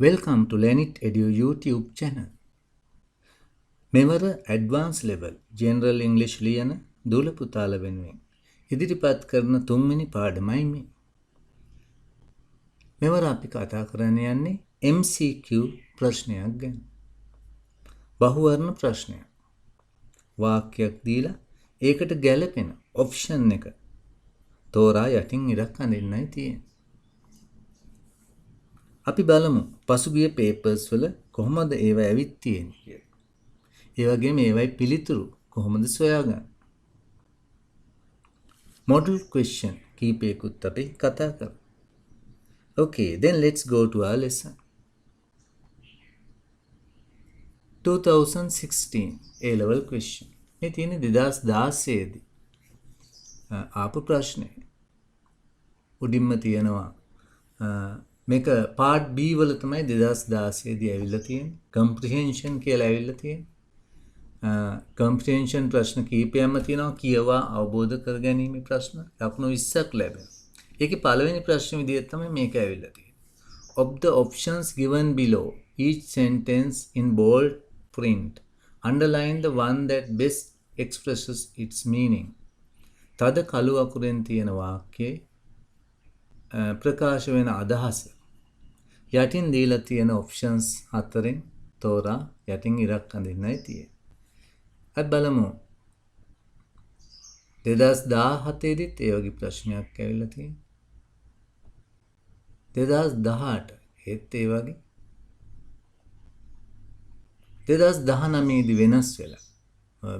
Welcome to Lenit Edu YouTube channel. මෙවර advance level general English ලියන දුල පුතාල වෙනුවෙන් ඉදිරිපත් කරන තුන්වෙනි පාඩමයි මේ. මෙවර අපි කතා කරන්න යන්නේ MCQ ප්‍රශ්නයක් ගැන. බහුවර්ණ ප්‍රශ්නයක්. වාක්‍යයක් දීලා ඒකට ගැලපෙන ඔප්ෂන් එක තෝරා යටින් ඉරක් අඳින්නයි තියෙන්නේ. අපි බලමු පසුගිය පේපර්ස් වල කොහොමද ඒවා ඇවිත් තියෙන්නේ කියලා. ඒ වගේම ඒවයි පිළිතුරු කොහොමද සොයාගන්නේ? Model question කීපයකුත් අපි කතා කරමු. Okay, then let's go to our lesson. 2016 A-level question. මේ තියෙන්නේ 2016 දී. ආපු ප්‍රශ්නේ. උඩින්ම තියෙනවා මේක part B වල තමයි 2016 දී ඇවිල්ලා තියෙන්නේ. comprehension කියලා ඇවිල්ලා තියෙන්නේ. comprehension ප්‍රශ්න කීපයක්ම තියෙනවා. කියවා අවබෝධ කර ගැනීම ප්‍රශ්න ලකුණු 20ක් ලැබෙනවා. ඒකේ පළවෙනි ප්‍රශ්න විදිහට තමයි මේක ඇවිල්ලා තියෙන්නේ. Of the options given below, each sentence in bold print underline the one that best expresses its meaning. තද කළු අකුරෙන් තියෙන වාක්‍යයේ ප්‍රකාශ වෙන අදහස යටින් දීලා තියෙන options හතරෙන් තෝරා යටින් ඉරක් අඳින්නයි තියෙන්නේ. අපි බලමු 2017 දිත් ඒ වගේ ප්‍රශ්නයක් ඇවිල්ලා තියෙනවා. 2018 ඒත් ඒ වගේ 2019 දී වෙනස් වෙලා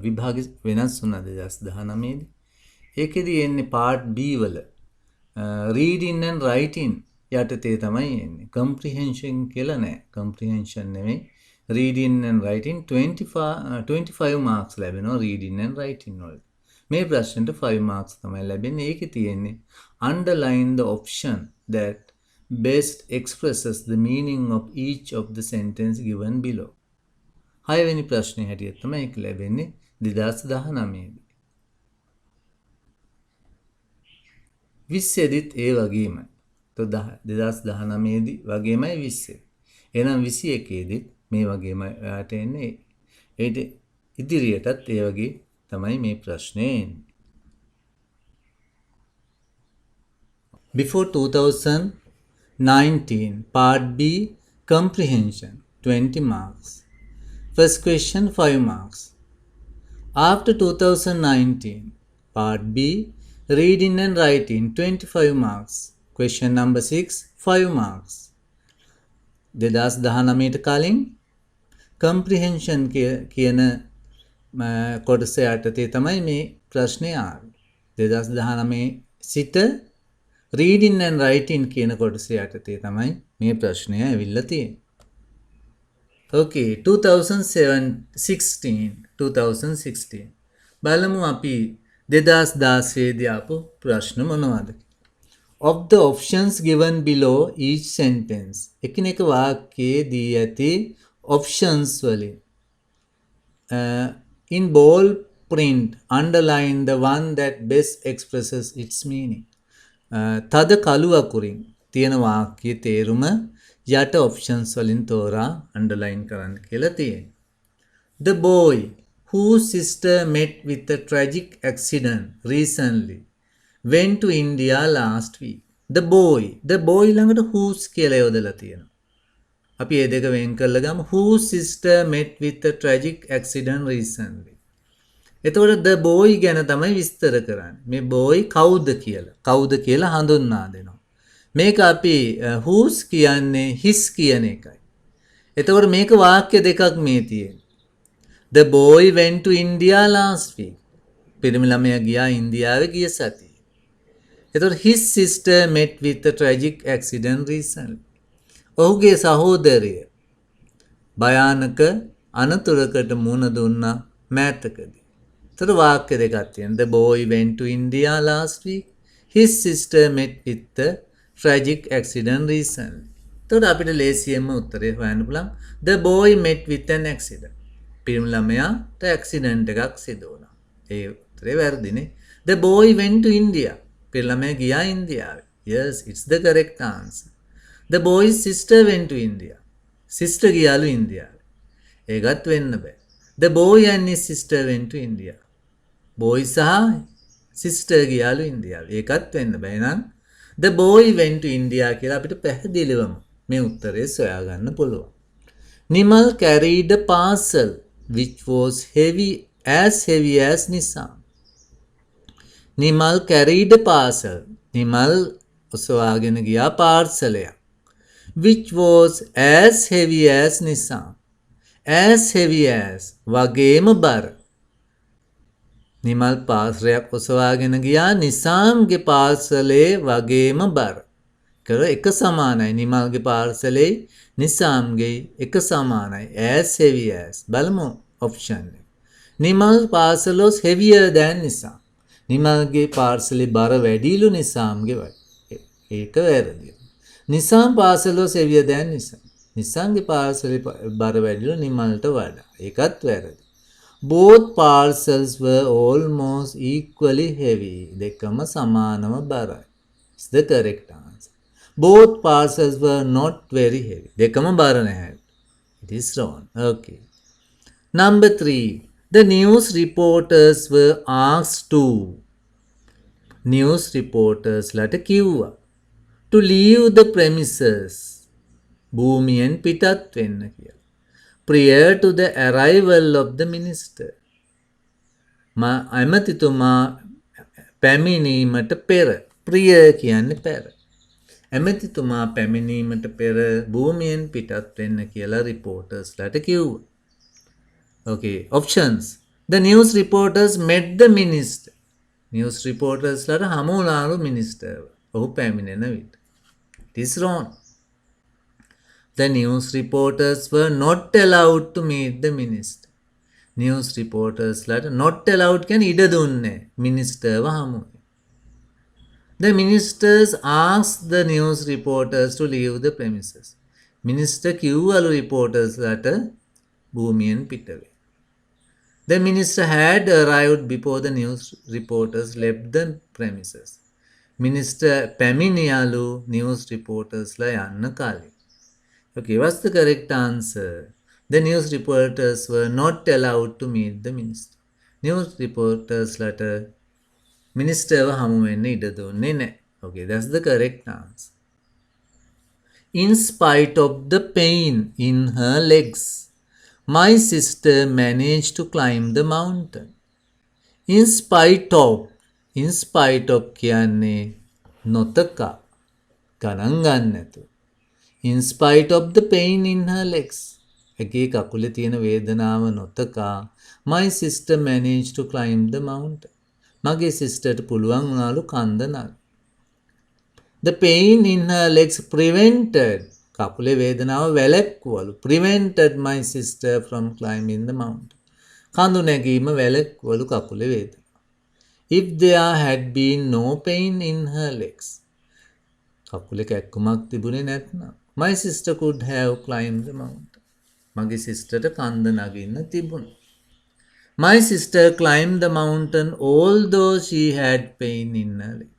විභාග වෙනස් වුණා 2019 දී. ඒකෙදි එන්නේ part B වල reading and writing යටතේ තමයි එන්නේ. comprehension කියලා නෑ. comprehension නෙමෙයි. reading and writing 25 marks ලැබෙනවා reading and writing වල. මේ ප්‍රශ්නෙට 5 marks තමයි ලැබෙන්නේ. ඒකේ තියෙන්නේ underline the option that best expresses the meaning of each of the sentence given below. 6 වෙනි ප්‍රශ්නේ හැටියට තමයි ඒක ලැබෙන්නේ 2019 දී. 20 දිත් ඒ වගේමයි. 2019 දී වගේමයි 20. එහෙනම් 21 දිත් මේ වගේම යාට එන්නේ. ඒට ඉදිරියටත් ඒ වගේ තමයි මේ ප්‍රශ්නේ එන්නේ. Before 2019 part B comprehension 20 marks. First question 5 marks. After 2019 part B reading and writing 25 marks. Question number 6 5 marks. 2019ට කලින් comprehension කියන කොටස යටතේ තමයි මේ ප්‍රශ්නේ ආවේ. 2019 සිට reading and writing කියන කොටස යටතේ තමයි මේ ප්‍රශ්නය ඇවිල්ලා තියෙන්නේ. Okay, 2016 බලමු අපි 2016 දී ආපු ප්‍රශ්න මොනවද? Of the options given below each sentence. එකිනෙක වාක්‍යයේ දී ඇති options වලින් in bold print underline the one that best expresses its meaning. තද කළු අකුරින් තියෙන වාක්‍යයේ තේරුම යට options වලින් තෝරා underline කරන්න කියලා තියෙනවා. The boy whose sister met with a tragic accident recently went to India last week. The boy ළඟට whose කියලා යොදලා තියෙනවා. අපි මේ දෙක වෙන් කරලා ගමු. Whose sister met with a tragic accident recently. එතකොට the boy ගැන තමයි විස්තර කරන්නේ. මේ boy කවුද කියලා හඳුන්වා දෙනවා. මේක අපි whose කියන්නේ his කියන එකයි. එතකොට මේක වාක්‍ය දෙකක් මේ තියෙන්නේ. The boy went to India last week. පිරිමි ළමයා ගියා ඉන්දියාවේ ගිය සතියේ. එතකොට his sister met with a tragic accident recently. ඔහුගේ සහෝදරිය භයානක අනතුරකට මුහුණ දුන්නා මෑතකදී. එතකොට වාක්‍ය දෙකක් තියෙනවා. The boy went to India last week. His sister met with a tragic accident recently. එතකොට අපිට ලේසියෙන්ම උත්තරේ හොයන්න පුළුවන්. The boy met with an accident. පිරිමි ළමයාට ඇක්සිඩන්ට් එකක් සිදු වුණා. ඒ උත්තරේ වැරදිනේ. The boy went to India. පිරිමි ළමයා ගියා ඉන්දියාවට. Yes, it's the correct answer. The boy's sister went to India. Sister ගියාලු ඉන්දියාවට. ඒකත් වෙන්න බෑ. The boy and his sister went to India. boy සහ sister ගියාලු ඉන්දියාවට. ඒකත් වෙන්න බෑ. එහෙනම් the boy went to India කියලා අපිට පැහැදිලිවම මේ උත්තරේ සොයාගන්න පුළුවන්. Nimal carried a parcel which was heavy as Nisam. Nimal carried a parcel. Nimal ඔසවාගෙන ගියා පාර්සලයක්. Which was as heavy as Nisam. As heavy as වගේම බර. නිමල් පාර්සලයක් ඔසවාගෙන ගියා නිසාම්ගේ පාර්සලේ වගේම බර. කර එක සමානයි. නිමල්ගේ පාර්සලේ නිසාම්ගේ එක සමානයි. As heavy as. බලමු ඔප්ෂන් එක. Nimal parcel was heavier than නිසාම්. නිමල්ගේ පාර්සලේ බර වැඩිලු නිසාම්ගේ වගේ. ඒක වැරදි. නිසාම් parcel was heavier than නිසාම්. නිසාම්ගේ පාර්සලේ බර වැඩිලු නිමල්ට වඩා. ඒකත් වැරදි. Both parcels were almost equally heavy. දෙකම සමානව බරයි. It's the correct answer. Both parcels were not very heavy. දෙකම බර නැහැ. It is wrong. Okay. Number 3. The news reporters were asked to. News reporters ලට කිව්වා. To leave the premises. භූමියෙන් පිටත් වෙන්න කියලා. Prior to the arrival of the minister. ඇමතිතුමා පැමිණීමට පෙර. Prior කියන්නේ පෙර. ඇමතිතුමා පැමිණීමට පෙර භූමියෙන් පිටත් වෙන්න කියලා reporters ලට කිව්වා. Okay, options. The news reporters met the minister. News reporters ලට හමු වුණාලු minister. ඔහු පැමිණෙන විට. It is wrong. The news reporters were not allowed to meet the minister. News reporters ලට not allowed කියන්නේ ඉඩ දුන්නේ මිනිස්ටර්ව හමු. The ministers asked the news reporters to leave the premises. Minister කිව්වලු reporters ලට භූමියෙන් පිට වෙන්න. The minister had arrived before the news reporters left the premises. Minister පැමිණියලු news reporters ලා යන්න කලින්. Okay, what's the correct answer? The news reporters were not allowed to meet the minister. News reporters later minister hamu wenna ida dunne naha. Okay, that's the correct answer. In spite of the pain in her legs, my sister managed to climb the mountain. In spite of කියන්නේ නොතකා ගණන් ගන්න නැතුව. In spite of the pain in her legs. ඇගේ කකුලේ තියෙන වේදනාව නොතකා my sister managed to climb the mountain. මගේ sisterට පුළුවන් වුණාලු කන්ද නග. The pain in her legs prevented කකුලේ වේදනාව වැළැක්වුවලු. Prevented my sister from climbing the mountain. කඳු නැගීම වැළැක්වුවලු කකුලේ වේදනාව. If there had been no pain in her legs. කකුලේ කැක්කුමක් තිබුණේ නැත්නම් my sister could have climbed the mountain. මගේ සිස්ටර්ට කන්ද නගින්න තිබුණා. My sister climbed the mountain although she had pain in her leg.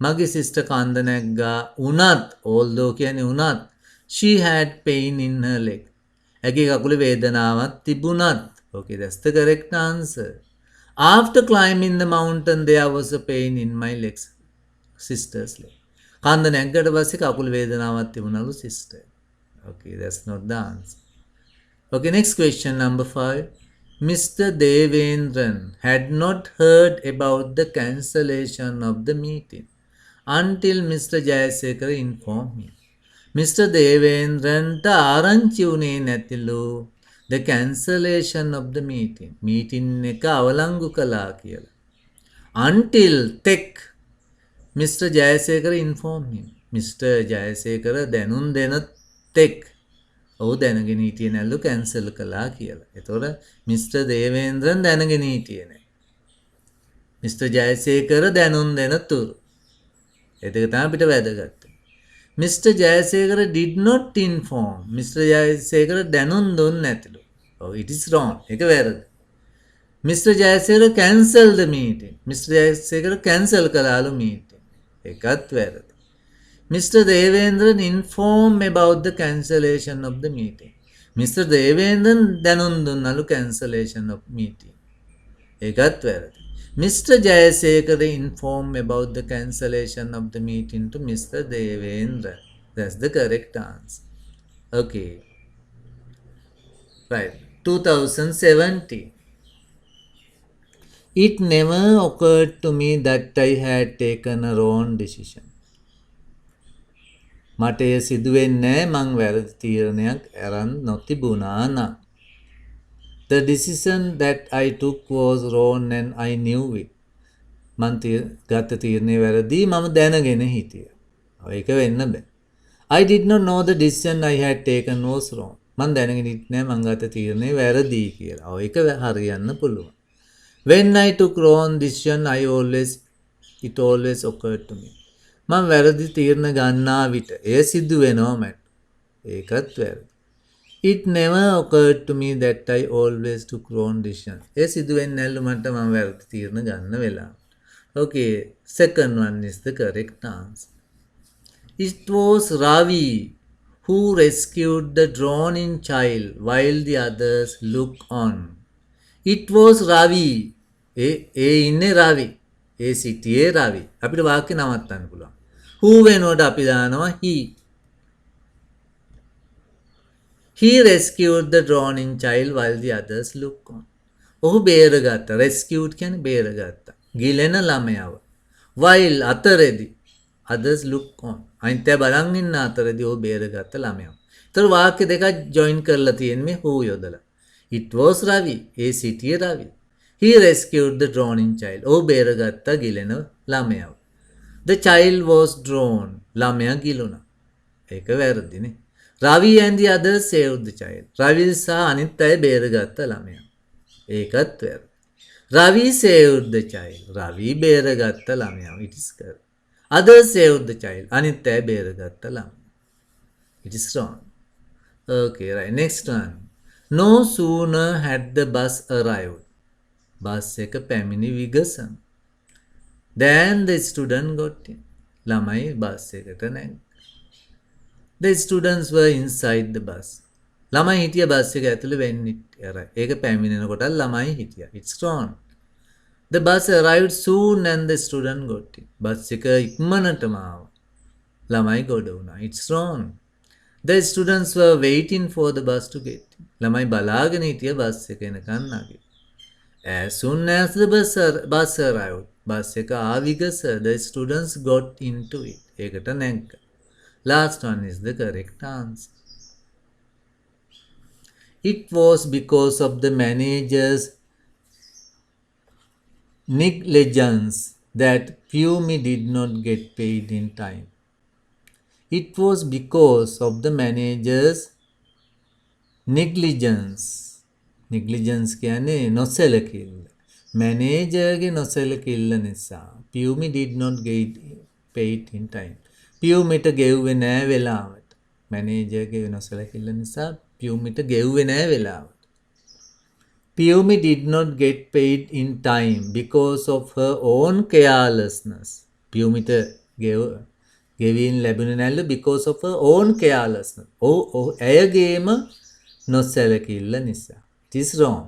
මගේ සිස්ටර් කන්ද නැග්ගා උනත් although කියන්නේ උනත් she had pain in her leg. ඇගේ කකුලේ වේදනාවක් තිබුණත්. Okay, that's the correct answer. After climbing the mountain there was a pain in my legs. Sister's leg. කන්ද නැග්ගට පස්සේ කකුල වේදනාවක් තිබුණලු sister. Okay, that's not the answer. Okay, next question number 5. Mr. Devendran had not heard about the cancellation of the meeting until Mr. Jayasekara informed him. Mr. Devendranta ආරංචි වුණේ නැතිලු the cancellation of the meeting. meeting එක අවලංගු කළා කියලා. Until tech Mr. Jayasekara informed him. Mr. Jayasekara දැනුම් දෙන තෙක් ඔහු දැනගෙන හිටියේ නැල්ලු කැන්සල් කළා කියලා. එතකොට මිස්ටර් දේවේන්ද්‍රන් දැනගෙන හිටියේ නැහැ. මිස්ටර් ජයසේකර දැනුම් දෙන තුරු. ඒක තමයි අපිට වැදගත්. Mister Jayasekara did not inform. Mister Jayasekara දැනුම් දුන්නේ නැතිලු. Oh, it is wrong. ඒක වැරදි. Mister Jayasekara cancel the meeting. Mister Jayasekara cancel කළාලු meeting. ඒකත් වැරදි. Mr. Devendran informed about the cancellation of the meeting. Mr. Devendran දැනුම් දුන්නලු cancellation of meeting. ඒකත් වැරදි. Mr. Jayasekara informed about the cancellation of the meeting to Mr. Devendra. That's the correct answer. Okay. Right. 2017. It never occurred to me that I had taken a wrong decision. මට එය සිදුවෙන්නේ මං වැරදි තීරණයක් අරන් නොතිබුණා නම්. The decision that I took was wrong and I knew it. මං ගත්ත තීරණය වැරදි මම දැනගෙන හිටියා. ඒක වෙන්න බෑ. I did not know the decision I had taken was wrong. මං දැනගෙන හිටියේ නෑ මං ගත්ත තීරණය වැරදි කියලා. ඒක හරියන්න පුළුවන්. When I took wrong decision it always occurred to me. මං වැරදි තීරණ ගන්නා විට එය සිදු වෙනවා මට. ඒකත් වැරදි. It never occurred to me that I always took wrong decision. එය සිදු වෙන්නේ නැල්ලු මට මං වැරදි තීරණ ගන්න වෙලාව. Okay, second one is the correct answer. It was Ravi who rescued the drowning child while the others looked on. It was Ravi. ඒ ඉන්නේ Ravi. ඒ සිටියේ Ravi. අපිට වාක්‍ය නවත්තන්න පුළුවන්. Who වෙනකොට අපි දානවා he. He rescued the drowning child while the others looked on. ඔහු බේරගත්තා. Rescued කියන්නේ බේරගත්තා. ගිලෙන ළමයාව. While අතරෙදි others look on. අනිත් අය බලන් ඉන්න අතරෙදි ඔහු බේරගත්ත ළමයාව. ඒතර වාක්‍ය දෙකක් ජොයින් කරලා තියෙන්නේ who යොදලා. It was Ravi. ඒ සිටියේ Ravi. He rescued the drowning child. ඔහු බේරගත්තා ගිලෙන ළමයාව. The child was drowned. ළමයා ගිලුණා. ඒක වැරදිනේ. Ravi and the others saved the child. Ravi සහ අනිත් අය බේරගත්ත ළමයා. ඒකත් වැරදි. Ravi saved the child. Ravi බේරගත්ත ළමයා. It is correct. Others saved the child. අනිත් අය බේරගත්ත ළමයා. It is wrong. Okay, right. Next one. No sooner had the bus arrived. Bus එක පැමිණි විගසම. Then the student got in. ළමයි bus එකට නැග්ගා. The students were inside the bus. ළමයි හිටිය bus එක ඇතුළේ වෙන්නේ. ඒක පැමිණෙනකොට ළමයි හිටියා. It's wrong. The bus arrived soon and the student got in. Bus එක ඉක්මනටම ආවා. ළමයි ගොඩ වුණා. It's wrong. The students were waiting for the bus to get in. ළමයි බලාගෙන හිටිය බස් එක එනකන් නැගී. As soon as the bus arrived, bus එක ආවිගස the students got into it. ඒකට නැග්ගා. Last one is the correct answer. It was because of the manager's negligence that Pumi did not get paid in time. It was because of the manager's negligence. Negligence කියන්නේ නොසැලකිල්ල. මැනේජර්ගේ නොසැලකිල්ල නිසා Pumi did not get paid in time. Pumiට ගෙව්වේ නෑ වෙලාවට. මැනේජර්ගේ නොසැලකිල්ල නිසා Pumiට ගෙව්වේ නෑ වෙලාවට. Pumi did not get paid in time because of her own carelessness. Pumiට ගෙවින් ලැබුණේ නැල්ලු because of her own carelessness. ඇයගේම නොසැලකිල්ල නිසා. It is wrong.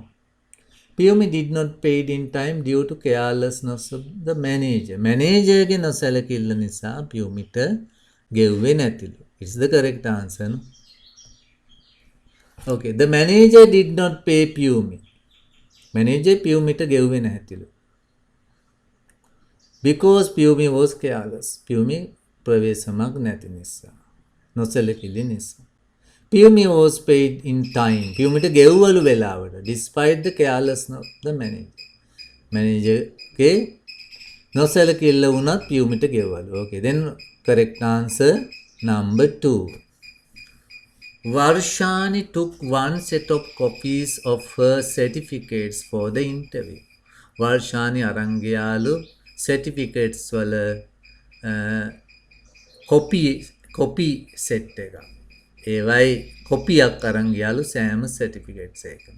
Pumi did not paid in time due to carelessness of the manager. Managerගේ නොසැලකිල්ල නිසා Pumiට ගෙව්වේ නැතිලු. It's the correct answer. No? Okay, the manager did not pay Pumi. Manager Pumiට ගෙව්වේ නැතිලු. Because Pumi was careless. Pumi ප්‍රවේශමක් නැති නිසා. නොසැලකිලි නිසා. Pumi was paid in time. Pumiට ගෙව්වලු වෙලාවට. Despite the carelessness of the manager. Managerගේ නොසැලකිල්ල වුණත් Pumiට ගෙව්වලු. Okay, then correct answer number 2. Varshani took one set of copies of her certificates for the interview. Varshani අරන් ගියාලු certificates වල copy set එක. ඒවයි කොපියක් අරන් ගියාලු සෑම certificates එකම.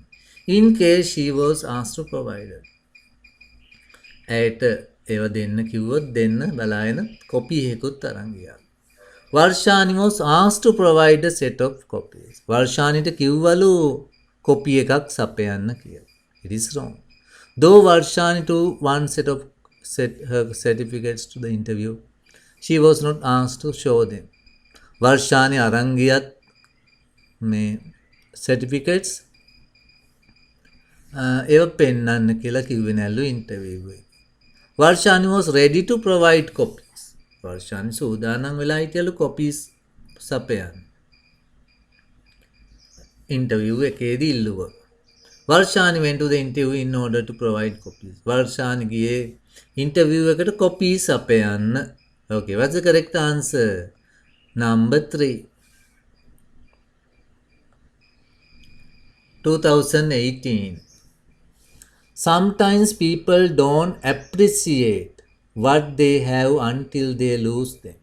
In case she was asked to provide it. ඇයට ඒව දෙන්න කිව්වොත් දෙන්න බලාගෙන කොපි එකකුත් අරන් ගියා. Varshani was asked to provide a set of copies. Varshanita කිව්වලු copy එකක් සපයන්න කියලා. It is wrong. Though Varshani took one set of her certificates to the interview, she was not asked to show them. Varshani අරන් ගියත් මේ certificates ඒව පෙන්වන්න කියලා කිව්වේ නැල්ලු ඉන්ටර්විව් එකේ. Varshani was ready to provide copies. Varshani සූදානම් වෙලා හිටියලු copies සපයන්න. interview එකේදී ඉල්ලුවා. Varshani went to the interview in order to provide copies. Varshani ගියේ interview එකට copies සපයන්න. Okay, what's the correct answer? Number 3. 2018. Sometimes people don't appreciate what they have until they lose them.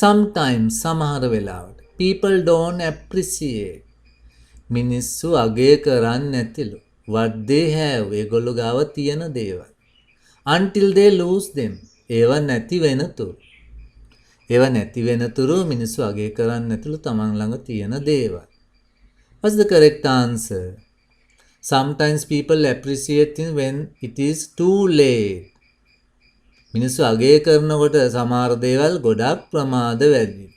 Sometimes, සමහර වෙලාවට people don't appreciate මිනිස්සු අගය කරන්නේ නැතිලු what they have ඒගොල්ලෝ ගාව තියෙන දේවල් until they lose them ඒව නැති වෙනතුරු මිනිස්සු අගය කරන්නේ නැතිලු තමන් ළඟ තියෙන දේවල්. What's the correct answer? Sometimes people appreciate things when it is too late. මිනිස්සු අගය කරනකොට සමහර දේවල් ගොඩක් ප්‍රමාද වැඩි.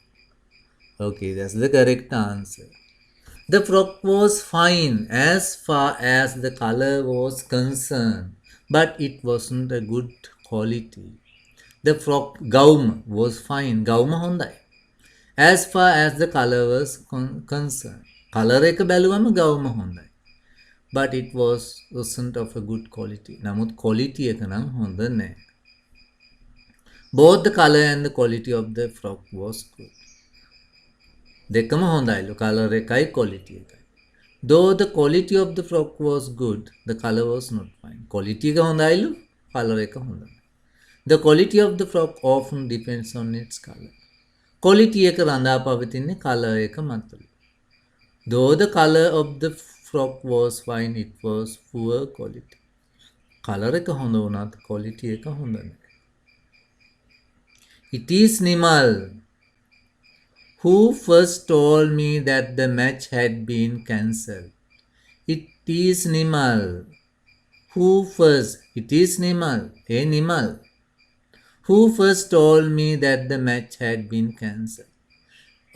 Okay, that's the correct answer. The frock was fine as far as the color was concerned, but it wasn't a good quality. The frock ගවුම was fine. ගවුම හොඳයි. As far as the color was concerned. Color එක බැලුවම ගවුම හොඳයි. But it wasn't of a good quality. නමුත් quality එක නම් හොඳ නැහැ. Both the color and the quality of the frock was good. දෙකම හොඳයිලු. color එකයි quality එකයි. Though the quality of the frock was good, the color was not fine. quality එක හොඳයිලු, color එක හොඳයි. The quality of the frock often depends on its color. quality එක රඳා පවතින්නේ color එක මතලු. Though the color of the frock was fine, it was poor quality. color එක හොඳ වුණත් quality එක හොඳ නැහැ. It is Nimal who first told me that the match had been cancelled. It is Nimal who first, it is Nimal, Nimal, who first told me that the match had been cancelled.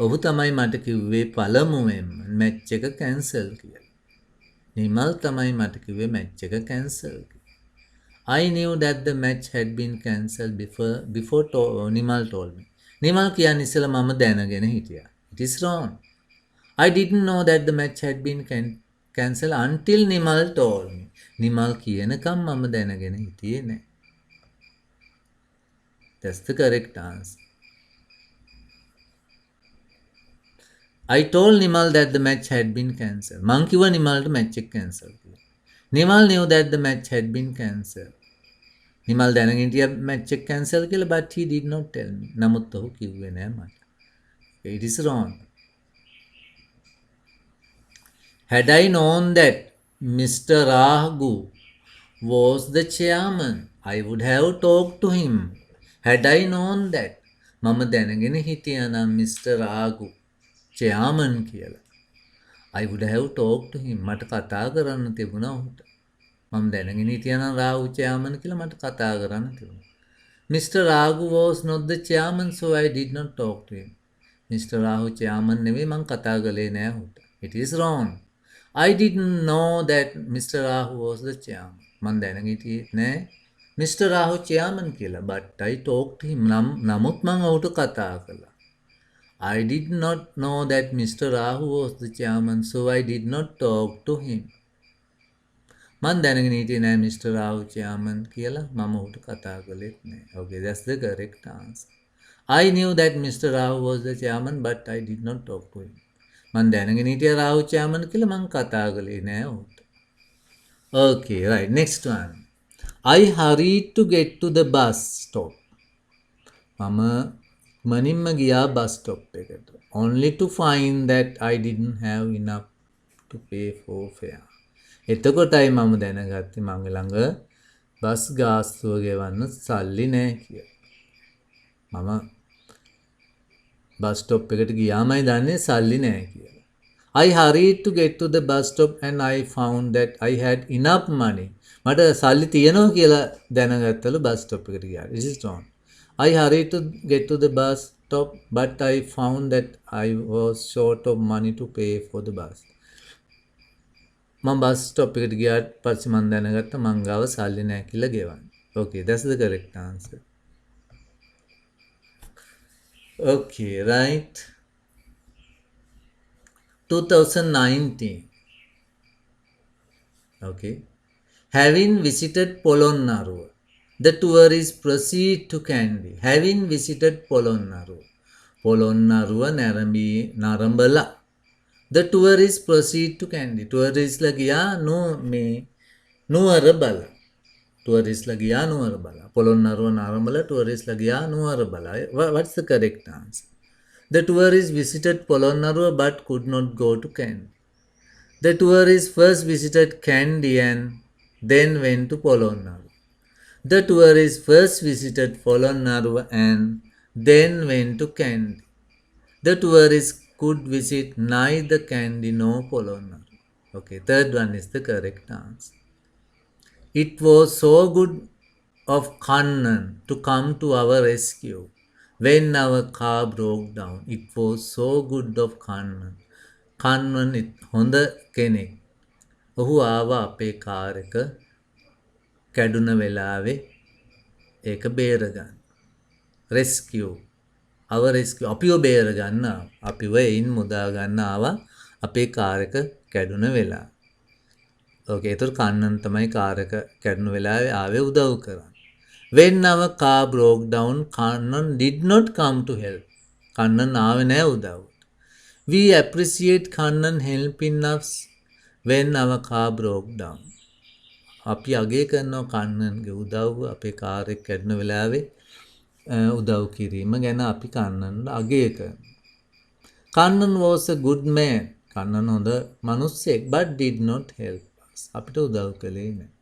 ඔහු තමයි මට කිව්වේ පළමුවෙන්ම match එක cancel කියලා. නිමල් තමයි මට කිව්වේ match එක cancel කියලා. I knew that the match had been cancelled before Nimal told me. Nimal කියන්නේ ඉස්සෙල්ලා මම දැනගෙන හිටියා. It is wrong. I didn't know that the match had been cancelled until Nimal told me. Nimal කියනකම් මම දැනගෙන හිටියේ නැහැ. That's the correct answer. I told Nimal that the match had been cancelled. මං කිව්වා නිමල්ට match එක cancel කියලා. Nimal knew that the match had been cancelled. Nimal දැනගෙන හිටියා match එක cancel කියලා, but he did not tell me. නමුත් ඔහු කිව්වේ නෑ මට. It is wrong. Had I known that Mr. Ragu was the chairman, I would have talked to him. Had I known that මම දැනගෙන හිටියා නම් Mr. Ragu chairman කියලා. I would have talked to him. මට කතා කරන්න තිබුණා ඔහුට. මම දැනගෙන හිටියා නම් රාහු chairman කියලා මට කතා කරන්න තිබුණා. Mr. Ragu was not the chairman, so I did not talk to him. Mr. Rahu chairman නෙවෙයි මං කතා කළේ නෑ ඔහුට. It is wrong. I didn't know that Mr. Rahu was the chairman. මං දැනගෙන හිටියේ නෑ Mr. Rahu chairman කියලා. But I talked to him. නමුත් මං ඔහුට කතා කළා. I did not know that Mr. Rahu was the chairman, so I did not talk to him. මං දැනගෙන හිටියේ නෑ Mr. Rahu chairman කියලා. මම ඔහුට කතා කළෙත් නෑ. Okay, that's the correct answer. I knew that Mr. Rahu was the chairman, but I did not talk to him. මං දැනගෙන හිටියා Rahu chairman කියලා මං කතා කළේ නෑ ඔහුට. Okay, right. Next one. I hurried to get to the bus stop. මම මනින්ම ගියා bus stop එකට. Only to find that I didn't have enough to pay for fare. එතකොටයි මම දැනගත්තේ මගේ ළඟ බස් ගාස්තුව ගෙවන්න සල්ලි නෑ කියලා. මම බස් ස්ටොප් එකට ගියාමයි දන්නේ සල්ලි නැහැ කියලා. I hurried to get to the bus stop and I found that I had enough money. මට සල්ලි තියෙනවා කියලා දැනගත්තලු බස් ස්ටොප් එකට ගියාට. This is wrong. I hurried to get to the bus stop but I found that I was short of money to pay for the bus. මම bus stop එකට ගියාට පස්සේ මම දැනගත්තා මං ගාව සල්ලි නැහැ කියලා ගෙවන්න. Okay, that's the correct answer. Okay, right. 2019. Okay. Having visited Polonnaruwa, the tourists proceed to Kandy. Having visited Polonnaruwa. Polonnaruwa Narambala. The tourists proceed to Kandy. Tourists lagiya no me Nuwarabala. Tourists lagiya Nuwarabala. Polonnaruwa Narambala. Tourists lagiya Nuwarabala. What's the correct answer? The tourists visited Polonnaruwa but could not go to Kandy. The tourists first visited Kandy and then went to Polonnaruwa. The tourists first visited Polonnaruwa and then went to Kandy. The tourists could visit neither Kandy nor Polonnaruwa. Okay, third one is the correct answer. It was so good of Kannan to come to our rescue when our car broke down. It was so good of Kannan. Kannan හොඳ කෙනෙක්. ඔහු ආවා අපේ car එක කැඩුන වෙලාවේ ඒක බේරගන්න. rescue. our rescue. අපිව බේරගන්න. අපිව එයින් මුදා ගන්න ආවා අපේ කාර් එක කැඩුන වෙලාව. Okay, ඒතර කන්නන් තමයි කාර් එක කැඩුන වෙලාවේ ආවේ උදව් කරන්න. When our car broke down, Kannan did not come to help. Kannan ආවේ නැහැ උදව්වට. We appreciate Kannan helping us when our car broke down. අපි අගය කරනවා කන්නන්ගේ උදව්ව අපේ කාර් එක කැඩුන වෙලාවේ උදව් කිරීම ගැන අපි කන්නන්ට අගය කරනවා. Kannan was a good man. කන්නන් හොඳ මිනිස්සෙක් but did not help us. අපිට උදව් කළේ නැහැ.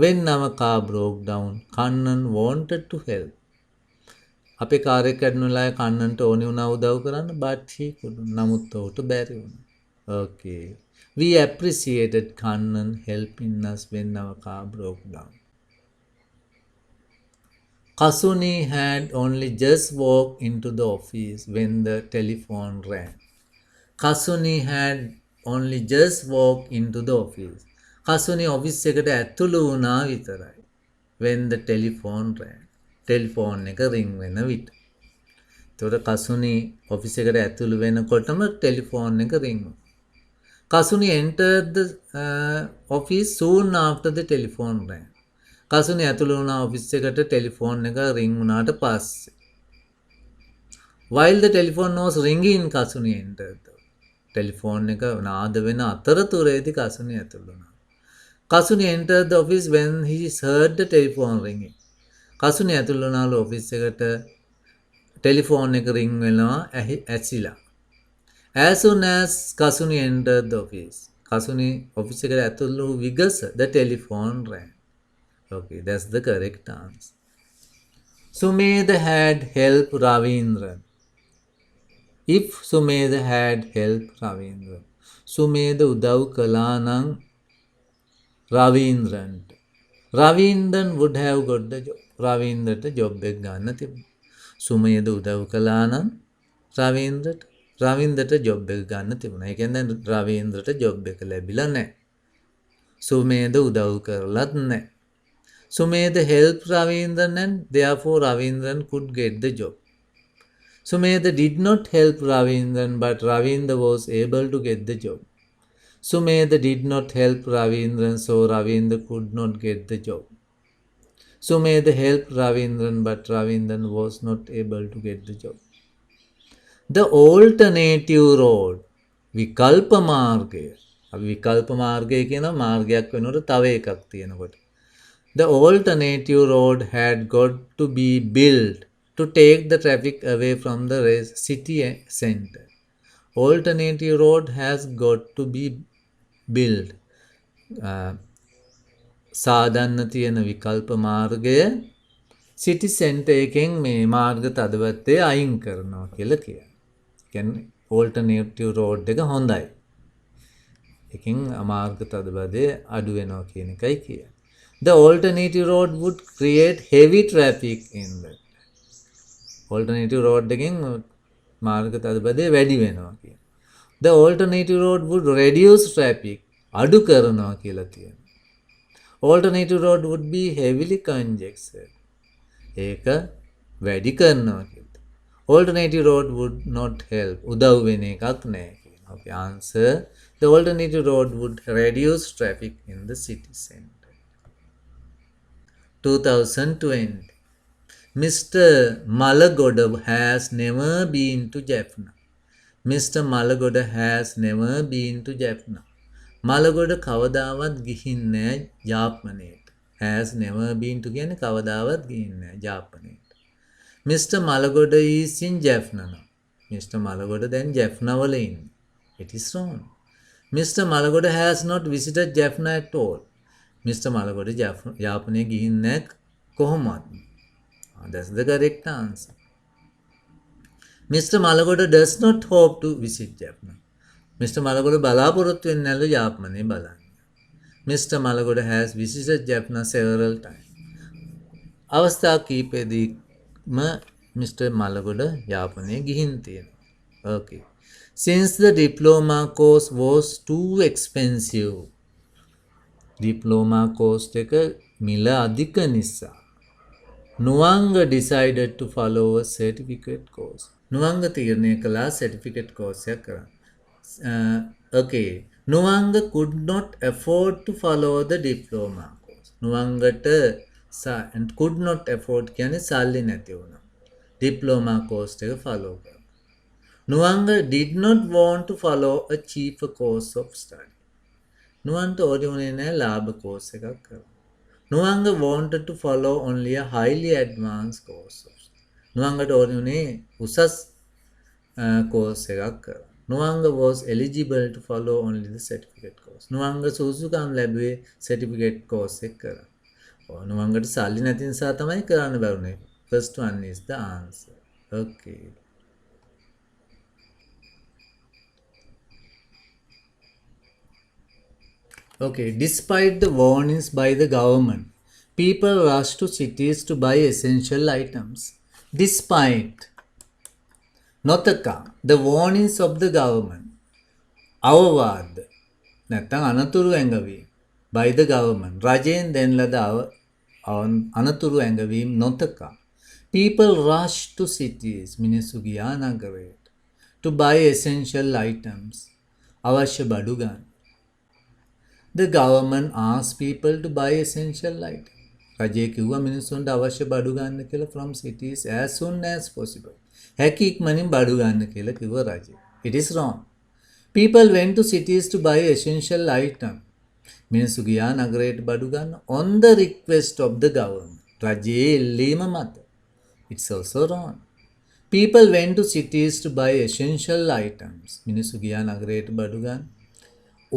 When our car broke down, Kannan wanted to help. අපේ කාර් එක කැඩුන වෙලාවේ කන්නන්ට ඕනි වුණා උදව් කරන්න but he couldn't. නමුත් ඔහුට බැරි වුණා. Okay. We appreciated Kannan helping us when our car broke down. Kasuni had only just walked into the office when the telephone rang. Kasuni had only just walked into the office. Kasuni office එකට ඇතුළු වුණා විතරයි. When the telephone rang. Telephone එක රින් වෙන විට. එතකොට Kasuni office එකට ඇතුළු වෙනකොටම ටෙලිෆෝන් එක රින් වුණා. Kasuni entered the office soon after the telephone rang. Kasuni ඇතුළු වුණා ඔෆිස් එකට ටෙලිෆෝන් එක රින් වුණාට පස්සේ. While the telephone was ringing, Kasuni entered. Telephone එක නාද වෙන අතරතුරේදී කසුනි ඇතුළු වුණා. Kasuni entered the office when he heard the telephone ringing. Kasuni ඇතුළු වුණාලු ඔෆිස් එකට ටෙලිෆෝන් එක රින් වෙනවා ඇසිලා. As soon as Kasuni entered the office, Kasuni office එකට ඇතුළු විගස the telephone rang. Okay, that's the correct answer. Sumedha had helped Ravindran. If Sumedha had helped Ravindran, Sumedha උදව් කළා නම් Ravindranට. Ravindran would have got the job. Ravindranට job එක ගන්න තිබුණා. සුමේධ උදව් කළා නම් රවීන්ද්‍රට ජොබ් එක ගන්න තිබුණා. ඒ කියන්නේ රවීන්ද්‍රට ජොබ් එක ලැබිලා නැහැ. සුමේධ උදව් කරලත් නැහැ. Sumedha helped Ravindran and therefore Ravindran could get the job. Sumedha did not help Ravindran but Ravindra was able to get the job. Sumedha did not help Ravindran so Ravindra could not get the job. Sumedha helped Ravindran but Ravindran was not able to get the job. The alternative road විකල්ප මාර්ගය. අපි විකල්ප මාර්ගය කියන මාර්ගයක් වෙනකොට තව එකක් තියෙනකොට. The alternative road had got to be built to take the traffic away from the city center. Alternative road has got to be built. සාදන්න තියෙන විකල්ප මාර්ගය සිටි සෙන්ටර් එකෙන් මේ මාර්ග තදවත්තේ අයින් කරනවා කියලා කියනවා. කියන්නේ ඕල්ටර්නේටිව් රෝඩ් එක හොඳයි. එකකින් මාර්ග තදබදය අඩු වෙනවා කියන එකයි කිය. The alternative road would create heavy traffic in that. Alternative road එකෙන් මාර්ග තදබදය වැඩි වෙනවා කිය. The alternative road would reduce traffic අඩු කරනවා කියලා තියෙනවා. Alternative road would be heavily congested. ඒක වැඩි කරනවා කියලා. Alternative road would not help. උදව් වෙන එකක් නෑ කියනවා. Okay, answer. The alternative road would reduce traffic in the city center. 2020. Mr. Malagoda has never been to Jaffna. Mr. Malagoda has never been to Jaffna. Malagoda කවදාවත් ගිහින් නෑ ජාපනයට. Has never been to කියන්නේ කවදාවත් ගිහින් නෑ ජාපනයට. Mr. Malagoda is in Jaffna now. Mr. Malagoda දැන් Jaffna වල ඉන්නේ. It is wrong. Mr. Malagoda has not visited Jaffna at all. Mr. Malagoda යාපනයේ ගිහින් නෑ කොහොමවත්. That's the correct answer. Mr. Malagoda does not hope to visit Jaffna. Mr. Malagoda බලාපොරොත්තු වෙන්නේ නැළු යාපනයේ බලන්න. Mr. Malagoda has visited Jaffna several times. අවස්ථා කීපෙදීම Mr. Malagoda යාපනයේ ගිහින් තියෙනවා. Okay. Since the diploma course was too expensive. Diploma course එක මිල අධික නිසා Nuanga decided to follow a certificate course. Nuanga තීරණය කළා certificate course එක කරන්න. Okay. Nuanga could not afford to follow the diploma course. Nuangට and could not afford කියන්නේ සල්ලි නැති වුණා. Diploma course එක follow කරා. Nuanga did not want to follow a cheaper course of study. Nuanga ඕනේ වුණේ නැහැ ලාභ course එකක් කරන්න. Nuanga wanted to follow only a highly advanced course. Nuangaට ඕනේ වුණේ උසස් course එකක් කරන්න. Nuanga was eligible to follow only the certificate course. Nuanga සුසුකම් ලැබුවේ certificate course එක කරන්න. Nuangaට සල්ලි නැති නිසා තමයි කරන්න බැරුනේ. First one is the answer. Okay. Okay, despite the warnings by the government, people rush to cities to buy essential items. Despite Notaka, the warnings of the government, අවවාද නැත්නම් අනතුරු ඇඟවීම by the government, රජයෙන් දෙන ලද අනතුරු ඇඟවීම නොතකා. People rush to cities, මිනිස්සු ගියා නගරයට to buy essential items, අවශ්‍ය බඩු ගන්න. The government asked people to buy essential items. රජය කිව්වා මිනිස්සුන්ට අවශ්‍ය බඩු ගන්න කියලා from cities as soon as possible. හැකි ඉක්මනින් බඩු ගන්න කියලා කිව්වා රජය. It is wrong. People went to cities to buy essential items. මිනිස්සු ගියා නගරයට බඩු ගන්න on the request of the government. රජයේ ඉල්ලීම මත. It's also wrong. People went to cities to buy essential items. මිනිස්සු ගියා නගරයට බඩු ගන්න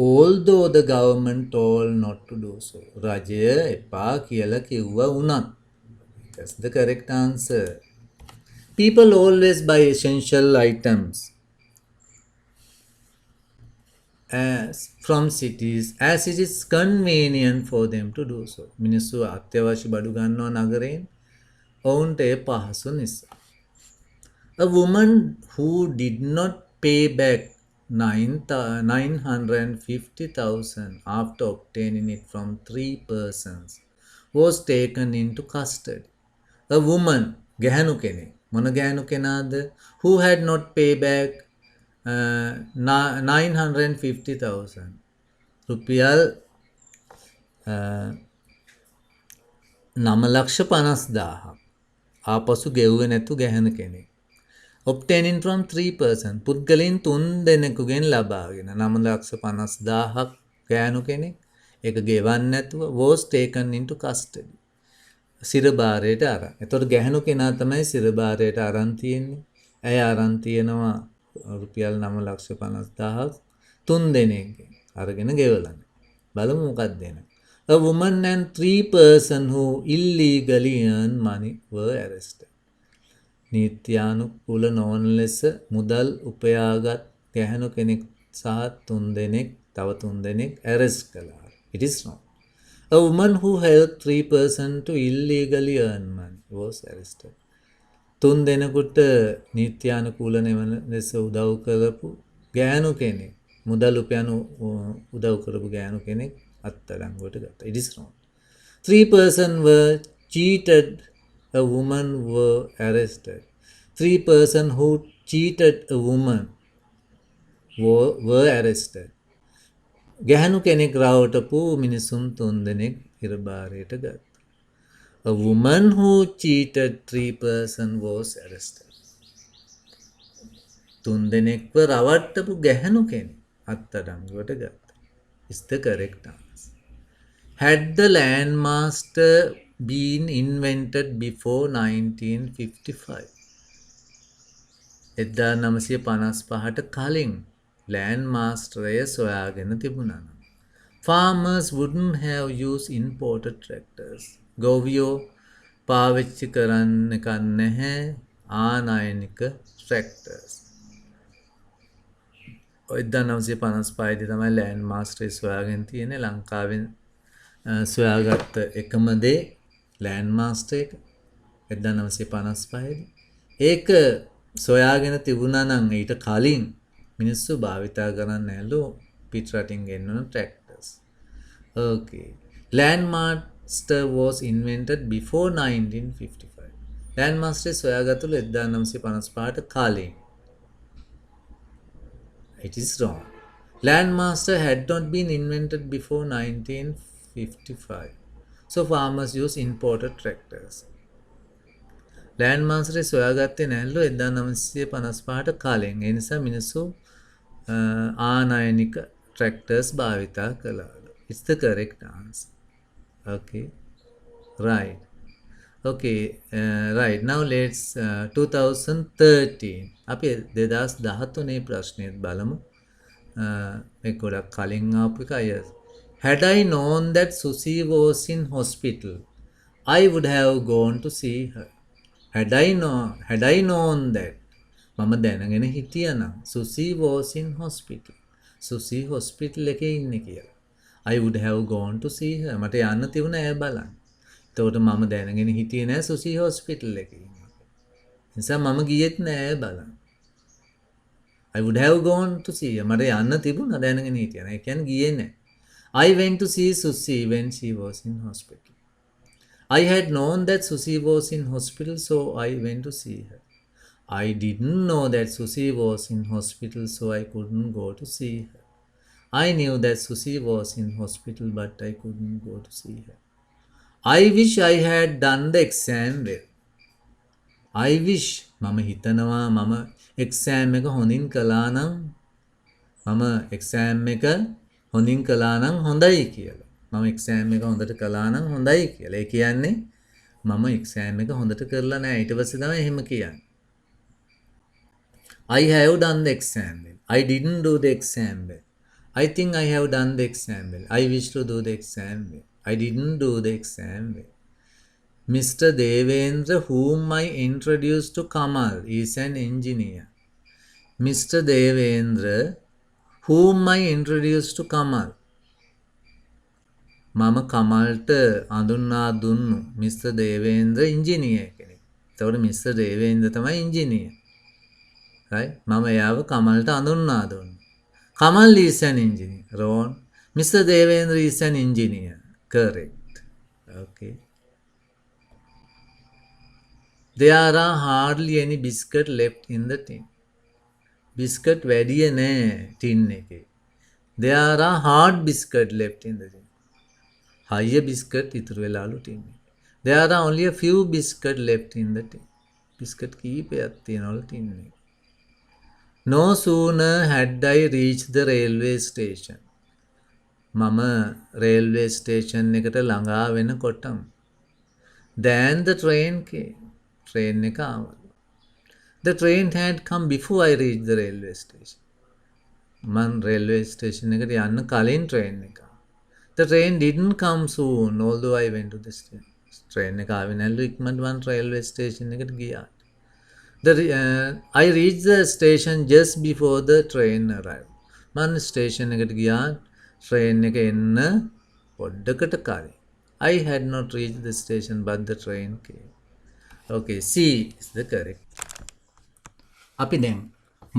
although the government told not to do so. රජය එපා කියලා කිව්වා වුණත්. That's the correct answer. People always buy essential items as from cities as it is convenient for them to do so. මිනිස්සු අත්‍යවශ්‍ය බඩු ගන්නවා නගරයෙන් ඔවුන්ට ඒ පහසු නිසා. A woman who did not pay back 950,000 after obtaining it from 3 persons was taken into custody. A woman, ගැහැණු කෙනෙක්, මොන ගැහැණු කෙනාද? Who had not paid back 950,000 රුපියල් 9,50,000 ආපසු ගෙව්වේ නැතු ගැහැණු කෙනෙක්. obtaining from 3 persons, පුද්ගලයන් 3 දෙනෙකුගෙන් ලබාගෙන 9,50,000ක් ගෑනු කෙනෙක් ඒක ගෙවන්න නැතුව was taken into custody. සිරබාරයට අරන්. එතකොට ගැහණු කෙනා තමයි සිරබාරයට අරන් තියෙන්නේ. ඇය අරන් තියෙනවා රුපියල් 9,50,000ක් 3 දෙනෙක්ගෙන් අරගෙන ගෙවලා. බලමු මොකක්ද දෙන. A woman and 3 persons who illegally earned money were arrested. නීත්‍යානුකූල නොවන ලෙස මුදල් උපයාගත් ගැහැණු කෙනෙක් සහ තුන්දෙනෙක් තව තුන්දෙනෙක් ඇරෙස්ට් කළා. It is wrong. A woman who helped 3 persons to illegally earn money was arrested. තුන් දෙනෙකුට නීත්‍යානුකූල නෙවන ලෙස උදව් කරපු ගෑනු කෙනෙක් මුදල් උපයනු උදව් කරපු ගෑනු කෙනෙක් අත්අඩංගුවට ගත්තා. It is wrong. 3 persons were cheated. A woman were arrested. 3 persons who cheated a woman were arrested. ගැහැණු කෙනෙක් රවටපු මිනිසුන් තුන් දෙනෙක් ඉරබාරයට ගත්තා. A woman who cheated 3 persons was arrested. තුන් දෙනෙක්ව රවට්ටපු ගැහැණු කෙනෙක් අත්අඩංගුවට ගත්තා. Is the correct answer. Had the landmaster been invented before 1955? 1955ට කලින් landmasterය සොයාගෙන තිබුණා නම් farmers wouldn't have used imported tractors. ගොවියෝ පාවිච්චි කරන්න නැහැ ආනයනික tractors. 1955 තමයි landmaster සොයාගෙන තියෙන්නේ. ලංකාවෙන් සොයාගත්ත එකම දේ landmaster එක 1955. ඒක සොයාගෙන තිබුණා නම් ඊට කලින් මිනිස්සු භාවිතා කරන්න ඇලු පිට රටින් ගෙන්වන tractors. Okay. Landmaster was invented before 1955. Landmaster සොයාගත්තලු 1955ට කලින්. It is wrong. Landmaster had not been invented before 1955. So farmers use imported tractors. Landmaster සොයාගත්තේ නැල්ලු 1955ට කලින්. ඒ නිසා මිනිස්සු ආනයනික tractors භාවිතා කළාලු. It's the correct answer. Okay. Right. Okay. Right. Now let's 2013. අපි 2013 ප්‍රශ්නයත් බලමු. මේක ගොඩක් කලින් ආපු එකයි. Had I known that Susie was in hospital, I would have gone to see her. Had I known that මම දැනගෙන හිටියනම් Susie was in hospital. Susie hospital එකේ ඉන්නේ කියලා. I would have gone to see her. මට යන්න තිබුණා එයා බලන්න. එතකොට මම දැනගෙන හිටියේ නෑ Susie hospital එකේ ඉන්නේ. නිසා මම ගියෙත් නෑ එයා බලන්න. I would have gone to see her. මට යන්න තිබුණා දැනගෙන හිටියා. ඒ කියන්නේ ගියේ නෑ. I went to see Susie when she was in hospital. I had known that Susie was in hospital, so I went to see her. I didn't know that Susie was in hospital, so I couldn't go to see her. I knew that Susie was in hospital, but I couldn't go to see her. I wish I had done the exam well. I wish මම හිතනවා මම exam එක හොඳින් කළා නම් මම exam එක හොඳින් කළා නම් හොඳයි කියලා. මම exam එක හොඳට කළා නම් හොඳයි කියලා. ඒ කියන්නේ මම exam එක හොඳට කරලා නැහැ. ඊට පස්සේ තමයි එහෙම කියන්නේ. I have done the exam well. I didn't do the exam well. I think I have done the exam well. I wish to do the exam well. I didn't do the exam well. Mr. Devendra, whom I introduced to Kamal, is an engineer. Mr. Devendra, whom I introduced to Kamal. මම කමල්ට අඳුන්වා දුන්නු mister දේවේන්ද්‍ර engineer කෙනෙක්. එතකොට mister දේවේන්ද්‍ර තමයි engineer. right? මම එයාව කමල්ට අඳුන්වා දුන්නා. Kamal is an engineer. Wrong. Mr. Devendra is an engineer. Correct. Okay. There are hardly any biscuit left in the tin. Biscuit වැඩිය නෑ tin එකේ. There are hard biscuit left in the tin. හයිය biscuit ඉතුරු වෙලාලු tin එකේ. There are only a few biscuit left in the tin. biscuit කීපයක් තියෙනවලු tin එකේ. No sooner had I reached the railway station. මම railway station එකට ළඟා වෙනකොටම then the train came. train එක ආවලු. The train had come before I reached the railway station. මං railway station එකට යන්න කලින් train එක. The train didn't come soon, although I went to the station. train එක ආවේ නැල්ලු ඉක්මනට මං railway station එකට ගියා. I reached the station just before the train arrived. මම ස්ටේෂන් එකට ගියා train එක එන්න පොඩ්ඩකට කලින්. I had not reached the station but the train came. Okay, C is the correct. අපි දැන්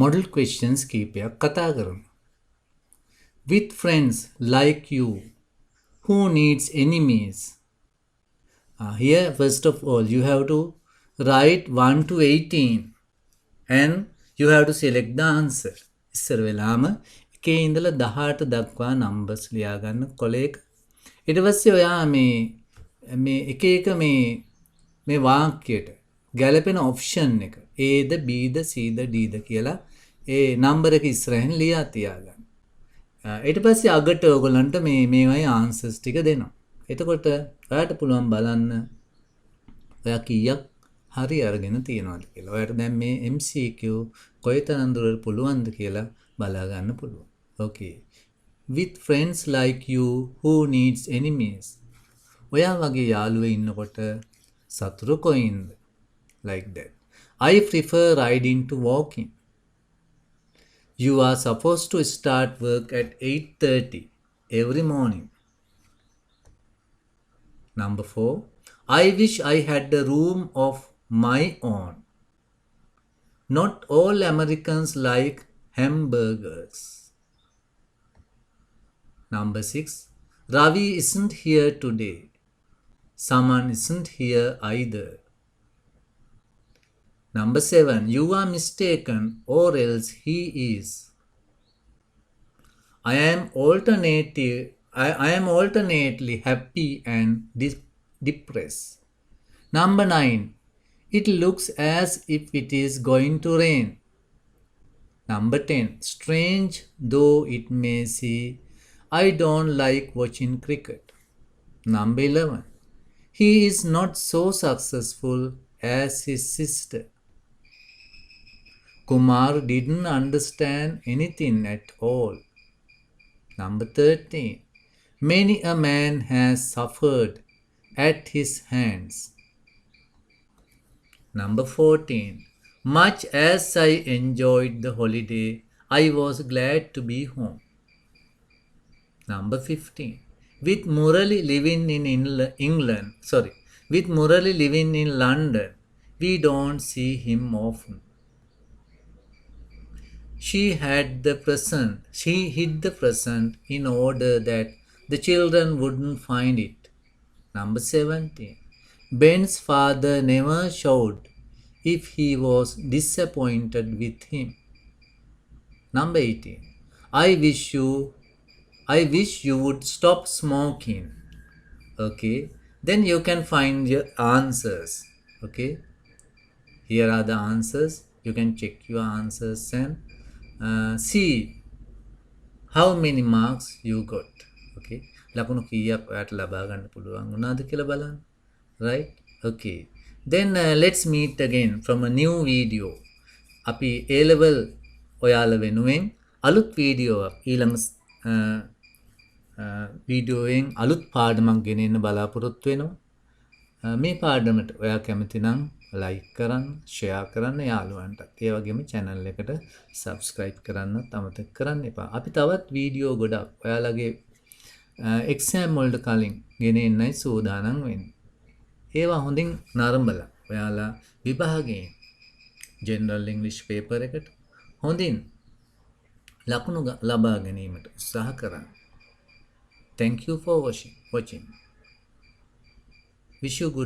model questions කීපයක් කතා කරමු. With friends like you, who needs enemies? Here, first of all, you have to write 1 to 18 and you have to select the answer. ඉස්සර වෙලාම එකේ ඉඳලා 18 දක්වා numbers ලියා ගන්න කොලයක. ඊට පස්සේ ඔයා මේ එක එක මේ වාක්‍යයට ගැලපෙන option එක A the B the C the D ද කියලා ඒ number එක ඉස්සරහින් ලියා තියාගන්න. ඊට පස්සේ අගට ඔයගොල්ලන්ට මේවයි answers ටික දෙනවා. එතකොට ඔයාට පුළුවන් බලන්න ඔයා කීයක් හරි අරගෙන තියනවාද කියලා. ඔයාට දැන් මේ MCQ කොයිතරම් දුරට පුළුවන්ද කියලා බලා ගන්න පුළුවන්. Okay. With friends like you, who needs enemies? ඔයා වගේ යාළුවෝ ඉන්නකොට සතුරු කොයින්ද? Like that. I prefer riding to walking. You are supposed to start work at 8:30 every morning. Number 4. I wish I had a room of my own. Not all Americans like hamburgers. Number 6. Ravi isn't here today. Someone isn't here either. Number 7. You are mistaken or else he is. I am alternately happy and depressed. Number 9. It looks as if it is going to rain. Number 10. Strange though it may seem, I don't like watching cricket. Number 11. He is not so successful as his sister. Kumar didn't understand anything at all. Number 13. Many a man has suffered at his hands. Number 14. Much as I enjoyed the holiday, I was glad to be home. Number 15. With Murali living in London, we don't see him often. She hid the present in order that the children wouldn't find it. Number 17. Ben's father never showed if he was disappointed with him. Number 18. I wish you would stop smoking. Okay. Then you can find your answers. Okay. Here are the answers. You can check your answers and see how many marks you got. Okay. ලකුණු කීයක් ඔයාට ලබා ගන්න පුළුවන් වුණාද කියලා බලන්න. Right? Okay. Then let's meet again from a new video. අපි A level ඔයාලා වෙනුවෙන් අලුත් වීඩියෝවක් ඊළඟ වීඩියෝයෙන් අලුත් පාඩමක් ගෙනෙන්න බලාපොරොත්තු වෙනවා. මේ පාඩමට ඔයා කැමති නම් like කරන්න, share කරන්න යාළුවන්ටත්. ඒ වගේම channel එකට subscribe කරන්නත් අමතක කරන්න එපා. අපි තවත් වීඩියෝ ගොඩක් ඔයාලගේ exam වලට කලින් ගෙනෙන්නයි සූදානම් වෙන්නේ. ඒවා හොඳින් නරඹලා ඔයාලා විභාගයෙන් general English paper එකට හොඳින් ලකුණු ලබා ගැනීමට උත්සාහ කරන්න. Thank you for watching. Wish you good luck.